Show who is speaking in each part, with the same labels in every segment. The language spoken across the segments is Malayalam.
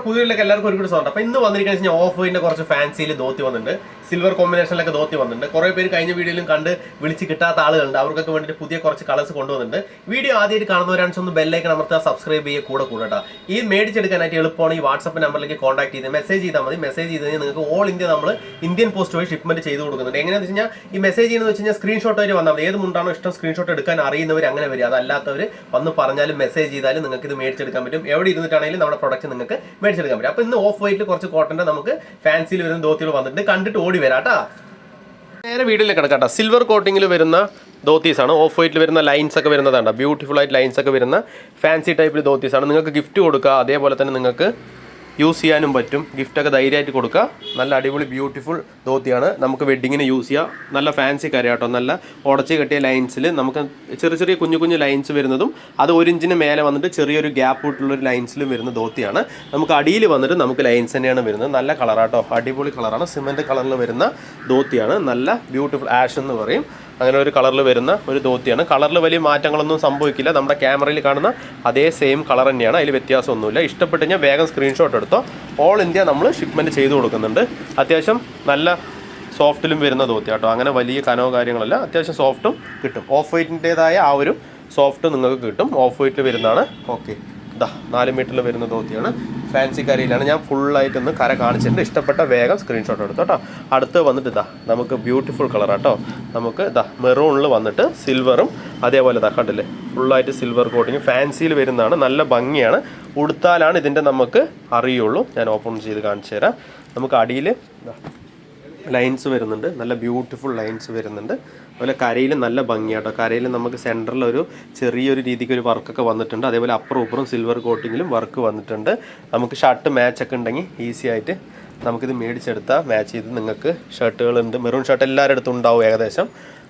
Speaker 1: പുതിയതിലേക്ക് എല്ലാവർക്കും ഒരുപാട് സ്വാഗതം. അപ്പോൾ ഇന്ന് വന്നിരിക്കുന്ന ഓഫ് വൈറ്റിന്റെ കുറച്ച് ഫാൻസിയിൽ ധോത്തി വന്നിട്ടുണ്ട്, സിൽവർ കോമ്പിനേഷനിലൊക്കെ ധോത്തി വന്നിട്ടുണ്ട്. കുറേ പേര് കഴിഞ്ഞ വീഡിയോയിലും കണ്ട് വിളിച്ച് കിട്ടാത്ത ആളുകളുണ്ട്, അവർക്കൊക്കെ വേണ്ടിയിട്ട് പുതിയ കുറച്ച് കളേഴ്സ് കൊണ്ടുവന്നിട്ടുണ്ട്. വീഡിയോ ആദ്യമായിട്ട് കാണുന്നവരാണെന്ന് ഒന്ന് ബെല്ലൈക്കൺ അമർത്തുക, സബ്സ്ക്രൈബ് ചെയ്യുക, കൂടെ കൂടട്ടാ. ഈ മേടിച്ചെടുക്കാനായിട്ട് എളുപ്പമാണ്. ഈ വാട്സ്ആപ്പ് നമ്പറിലേക്ക് കോൺടാക്ട് ചെയ്ത് മെസ്സേജ് ചെയ്താൽ മതി. മെസ്സേജ് ചെയ്ത് കഴിഞ്ഞാൽ നിങ്ങൾക്ക് ഓൾ ഇന്ത്യ നമ്മൾ ഇന്ത്യൻ പോസ്റ്റ് വഴി ഷിപ്മെന്റ് ചെയ്ത് കൊടുക്കുന്നുണ്ട്. എങ്ങനെയാണെന്ന് വെച്ച് കഴിഞ്ഞാൽ ഈ മെസ്സേജ് ചെയ്യുന്നത് വെച്ച് കഴിഞ്ഞാൽ സ്ക്രീൻഷോട്ട് വരെ വന്നാൽ മതി. ഏത് മുണ്ടാണോ ഇഷ്ടം സ്ക്രീൻഷോട്ട് എടുക്കാൻ അറിയുന്നവർ അങ്ങനെ വരിക, അതല്ലാത്തവർ വന്ന് പറഞ്ഞാലും മെസ്സേജ് ചെയ്താലും നിങ്ങൾക്ക് ഇത് മേടിച്ചെടുക്കാൻ പറ്റും. എവിടെ ഇരുന്നിട്ടാണെങ്കിലും നമ്മുടെ പ്രൊഡക്റ്റ് നിങ്ങൾക്ക് മേടിച്ചെടുക്കാൻ പറ്റും. അപ്പോൾ ഇന്ന് ഓഫ് വൈറ്റിൽ കുറച്ച് കോട്ടൻ്റെ നമുക്ക് ഫാൻസിയിൽ വരുന്ന ധോത്തികൾ വന്നിട്ടുണ്ട്, കണ്ടിട്ട് ഓടി വരാട്ടാ. നേരെ വീഡിയോയിൽ കിടക്കാട്ടോ. സിൽവർ കോട്ടിങ്ങിൽ വരുന്ന ധോത്തീസാണ്. ഓഫ് വൈറ്റിൽ വരുന്ന ലൈൻസ് ഒക്കെ വരുന്നതാണ്, ബ്യൂട്ടിഫുൾ ആയിട്ട് ലൈൻസ് ഒക്കെ വരുന്ന ഫാൻസി ടൈപ്പിൽ ധോത്തീസാണ്. നിങ്ങൾക്ക് ഗിഫ്റ്റ് കൊടുക്കുക, അതേപോലെ തന്നെ നിങ്ങൾക്ക് യൂസ് ചെയ്യാനും പറ്റും. ഗിഫ്റ്റൊക്കെ ധൈര്യമായിട്ട് കൊടുക്കുക. നല്ല അടിപൊളി ബ്യൂട്ടിഫുൾ ധോത്തിയാണ്. നമുക്ക് വെഡ്ഡിങ്ങിന് യൂസ് ചെയ്യാം. നല്ല ഫാൻസി കരയാട്ടോ. നല്ല ഉടച്ച് കെട്ടിയ ലൈൻസിൽ നമുക്ക് ചെറിയ ചെറിയ കുഞ്ഞു കുഞ്ഞു ലൈൻസ് വരുന്നതും അത് 1 ഇഞ്ചിന് മേലെ വന്നിട്ട് ചെറിയൊരു ഗ്യാപ്പ് ഇട്ടുള്ളൊരു ലൈൻസിലും വരുന്ന ധോത്തിയാണ്. നമുക്ക് അടിയിൽ വന്നിട്ട് നമുക്ക് ലൈൻസ് തന്നെയാണ് വരുന്നത്. നല്ല കളറാട്ടോ, അടിപൊളി കളറാണ്. സിമെൻറ്റ് കളറിൽ വരുന്ന ധോത്തിയാണ്. നല്ല ബ്യൂട്ടിഫുൾ ആഷ് എന്ന് പറയും, അങ്ങനെ ഒരു കളറിൽ വരുന്ന ഒരു ധോത്തിയാണ്. കളറിൽ വലിയ മാറ്റങ്ങളൊന്നും സംഭവിക്കില്ല. നമ്മുടെ ക്യാമറയിൽ കാണുന്ന അതേ സെയിം കളർ തന്നെയാണ്, അതിൽ വ്യത്യാസമൊന്നുമില്ല. ഇഷ്ടപ്പെട്ട് കഴിഞ്ഞാൽ വേഗം സ്ക്രീൻഷോട്ട് എടുത്തോ. ഓൾ ഇന്ത്യ നമ്മൾ ഷിപ്മെൻറ്റ് ചെയ്ത് കൊടുക്കുന്നുണ്ട്. അത്യാവശ്യം നല്ല സോഫ്റ്റിലും വരുന്ന ധോത്തി കേട്ടോ. അങ്ങനെ വലിയ കനോ കാര്യങ്ങളല്ല, അത്യാവശ്യം സോഫ്റ്റും കിട്ടും. ഓഫ് വൈറ്റിൻ്റേതായ ആ ഒരു സോഫ്റ്റ് നിങ്ങൾക്ക് കിട്ടും. ഓഫ് വൈറ്റിൽ വരുന്നതാണ്. ഓക്കെ, ഇതാ 4 മീറ്ററിൽ വരുന്ന ധോത്തിയാണ്. ഫാൻസി കരയിലാണ്. ഞാൻ ഫുള്ളായിട്ടൊന്ന് കര കാണിച്ചിട്ടുണ്ട്. ഇഷ്ടപ്പെട്ട വേഗം സ്ക്രീൻഷോട്ട് എടുത്തു കേട്ടോ. അടുത്ത് വന്നിട്ട് ഇതാ നമുക്ക് ബ്യൂട്ടിഫുൾ കളർ കേട്ടോ. നമുക്ക് ഇതാ മെറൂണിൽ വന്നിട്ട് സിൽവറും അതേപോലെ ഇതാ കണ്ടില്ലേ, ഫുള്ളായിട്ട് സിൽവർ കോട്ടിങ് ഫാൻസിയിൽ വരുന്നതാണ്. നല്ല ഭംഗിയാണ്. ഉടുത്താലാണ് ഇതിൻ്റെ നമുക്ക് അറിയുള്ളൂ. ഞാൻ ഓപ്പൺ ചെയ്ത് കാണിച്ചു തരാം. നമുക്ക് അടിയിൽ ലൈൻസ് വരുന്നുണ്ട്, നല്ല ബ്യൂട്ടിഫുൾ ലൈൻസ് വരുന്നുണ്ട്. അതുപോലെ കരയിൽ നല്ല ഭംഗിയാട്ടോ. കരയിൽ നമുക്ക് സെൻറ്ററിൽ ഒരു ചെറിയൊരു രീതിക്ക് ഒരു വർക്കൊക്കെ വന്നിട്ടുണ്ട്. അതേപോലെ അപ്പുറം ഇപ്പുറം സിൽവർ കോട്ടിങ്ങിലും വർക്ക് വന്നിട്ടുണ്ട്. നമുക്ക് ഷർട്ട് മാച്ചൊക്കെ ഉണ്ടെങ്കിൽ ഈസി ആയിട്ട് നമുക്കിത് മേടിച്ചെടുത്താൽ മാച്ച് ചെയ്ത് നിങ്ങൾക്ക് ഷർട്ടുകളുണ്ട്. മെറൂൺ ഷർട്ട് എല്ലാവരുടെ അടുത്തും ഉണ്ടാവും, ഏകദേശം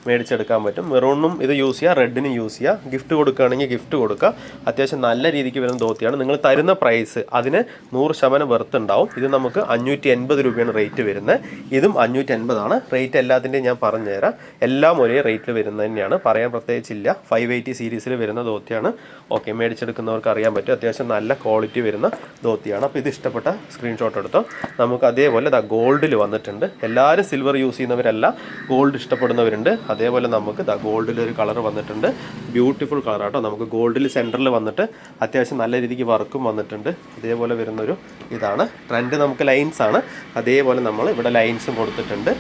Speaker 1: മേടിച്ചെടുക്കാൻ പറ്റും. മെറൂണും ഇത് യൂസ് ചെയ്യുക, റെഡിനും യൂസ് ചെയ്യുക. ഗിഫ്റ്റ് കൊടുക്കുകയാണെങ്കിൽ ഗിഫ്റ്റ് കൊടുക്കുക. അത്യാവശ്യം നല്ല രീതിക്ക് വരുന്ന ധോത്തിയാണ്. നിങ്ങൾ തരുന്ന പ്രൈസ് അതിന് 100% വെർത്ത് ഉണ്ടാവും. ഇത് നമുക്ക് 580 രൂപയാണ് റേറ്റ് വരുന്നത്. ഇതും 580 റേറ്റ്. എല്ലാത്തിൻ്റെയും ഞാൻ പറഞ്ഞുതരാം. എല്ലാം ഒരേ റേറ്റിൽ വരുന്നത് തന്നെയാണ്, പറയാൻ പ്രത്യേകിച്ചില്ല. 580 സീരീസിൽ വരുന്ന ധോത്തിയാണ്. ഓക്കെ, മേടിച്ചെടുക്കുന്നവർക്ക് അറിയാൻ പറ്റും. അത്യാവശ്യം നല്ല ക്വാളിറ്റി വരുന്ന ധോത്തിയാണ്. അപ്പോൾ ഇത് ഇഷ്ടപ്പെട്ട സ്ക്രീൻഷോട്ട് എടുത്തോ. നമുക്ക് അതേപോലെ ഗോൾഡിൽ വന്നിട്ടുണ്ട്. എല്ലാവരും സിൽവർ യൂസ് ചെയ്യുന്നവരല്ല, ഗോൾഡ് ഇഷ്ടപ്പെടുന്നവരുണ്ട്. അതേപോലെ നമുക്ക് ഗോൾഡിലൊരു കളർ വന്നിട്ടുണ്ട്. ബ്യൂട്ടിഫുൾ കളറാട്ടോ. നമുക്ക് ഗോൾഡിൽ സെൻറ്ററിൽ വന്നിട്ട് അത്യാവശ്യം നല്ല രീതിക്ക് വർക്കും വന്നിട്ടുണ്ട്. അതേപോലെ വരുന്നൊരു ഇതാണ് ട്രെൻഡ്. നമുക്ക് ലൈൻസാണ്. അതേപോലെ നമ്മൾ ഇവിടെ ലൈൻസും കൊടുത്തിട്ടുണ്ട്.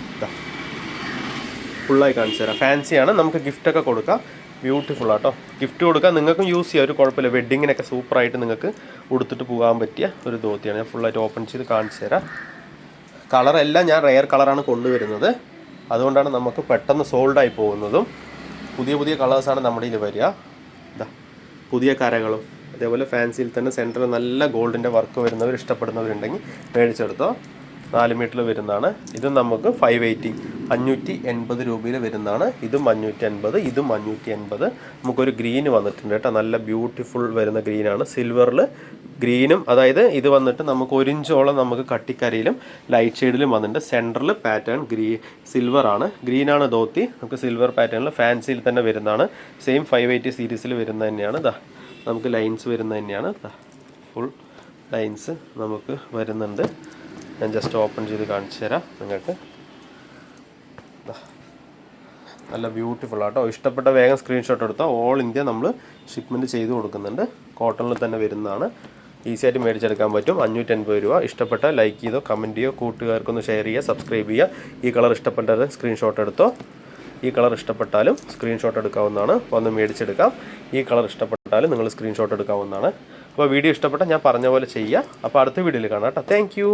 Speaker 1: ഫുള്ളായി കാണിച്ചു തരാം. ഫാൻസിയാണ്. നമുക്ക് ഗിഫ്റ്റൊക്കെ കൊടുക്കാം. ബ്യൂട്ടിഫുൾ ആട്ടോ. ഗിഫ്റ്റ് കൊടുക്കാം, നിങ്ങൾക്കും യൂസ് ചെയ്യാം, ഒരു കുഴപ്പമില്ല. വെഡ്ഡിങ്ങിനൊക്കെ സൂപ്പറായിട്ട് നിങ്ങൾക്ക് ഉടുത്തിട്ട് പോകാൻ പറ്റിയ ഒരു ധോത്തിയാണ്. ഞാൻ ഫുള്ളായിട്ട് ഓപ്പൺ ചെയ്ത് കാണിച്ചു തരാം. കളറെല്ലാം ഞാൻ റെയർ കളറാണ് കൊണ്ടുവരുന്നത്, അതുകൊണ്ടാണ് നമുക്ക് പെട്ടെന്ന് സോൾഡായി പോകുന്നതും. പുതിയ പുതിയ കളേഴ്സാണ് നമ്മുടെ ഇതിൽ വരിക. ഇതാ പുതിയ കരകളും അതേപോലെ ഫാൻസിയിൽ തന്നെ സെൻറ്ററിൽ നല്ല ഗോൾഡിൻ്റെ വർക്ക് വരുന്നവർ ഇഷ്ടപ്പെടുന്നവരുണ്ടെങ്കിൽ മേടിച്ചെടുത്തോ. 4 മീറ്ററിൽ വരുന്നതാണ്. ഇതും നമുക്ക് 580 രൂപയിൽ വരുന്നതാണ്. ഇതും 580, ഇതും 580. നമുക്കൊരു ഗ്രീൻ വന്നിട്ടുണ്ട് കേട്ടോ. നല്ല ബ്യൂട്ടിഫുൾ വരുന്ന ഗ്രീനാണ്. സിൽവറിൽ ഗ്രീനും, അതായത് ഇത് വന്നിട്ട് നമുക്ക് 1 ഇഞ്ചോളം നമുക്ക് കട്ടിക്കരയിലും ലൈറ്റ് ഷെയ്ഡിലും വന്നിട്ടുണ്ട്. സെൻറ്ററിൽ പാറ്റേൺ സിൽവറാണ്. ഗ്രീനാണ് ധോത്തി. നമുക്ക് സിൽവർ പാറ്റേണിൽ ഫാൻസിയിൽ തന്നെ വരുന്നതാണ്. സെയിം 580 സീരീസിൽ വരുന്നത് തന്നെയാണ്. ഇതാ നമുക്ക് ലൈൻസ് വരുന്നത് തന്നെയാണ്. ഫുൾ ലൈൻസ് നമുക്ക് വരുന്നുണ്ട്. ഞാൻ ജസ്റ്റ് ഓപ്പൺ ചെയ്ത് കാണിച്ചു തരാം നിങ്ങൾക്ക്. നല്ല ബ്യൂട്ടിഫുൾ ആട്ടോ. ഇഷ്ടപ്പെട്ട വേഗം സ്ക്രീൻഷോട്ട് എടുത്താൽ ഓൾ ഇന്ത്യ നമ്മൾ ഷിപ്മെൻറ്റ് ചെയ്ത് കൊടുക്കുന്നുണ്ട്. കോട്ടണിൽ തന്നെ വരുന്നതാണ്. ഈസി ആയിട്ട് മേടിച്ചെടുക്കാൻ പറ്റും. 580 രൂപ. ഇഷ്ടപ്പെട്ട ലൈക്ക് ചെയ്തോ, കമൻറ്റ് ചെയ്യോ, കൂട്ടുകാർക്കൊന്ന് ഷെയർ ചെയ്യുക, സബ്സ്ക്രൈബ് ചെയ്യുക. ഈ കളർ ഇഷ്ടപ്പെട്ടത് സ്ക്രീൻഷോട്ട് എടുത്തോ. ഈ കളർ ഇഷ്ടപ്പെട്ടാലും സ്ക്രീൻഷോട്ട് എടുക്കാവുന്നതാണ്, വന്ന് മേടിച്ചെടുക്കാം. ഈ കളർ ഇഷ്ടപ്പെട്ടാലും നിങ്ങൾ സ്ക്രീൻഷോട്ട് എടുക്കാവുന്നതാണ്. അപ്പോൾ വീഡിയോ ഇഷ്ടപ്പെട്ടാൽ ഞാൻ പറഞ്ഞ പോലെ ചെയ്യുക. അപ്പോൾ അടുത്ത വീഡിയോയിൽ കാണാം കേട്ടോ. Thank you.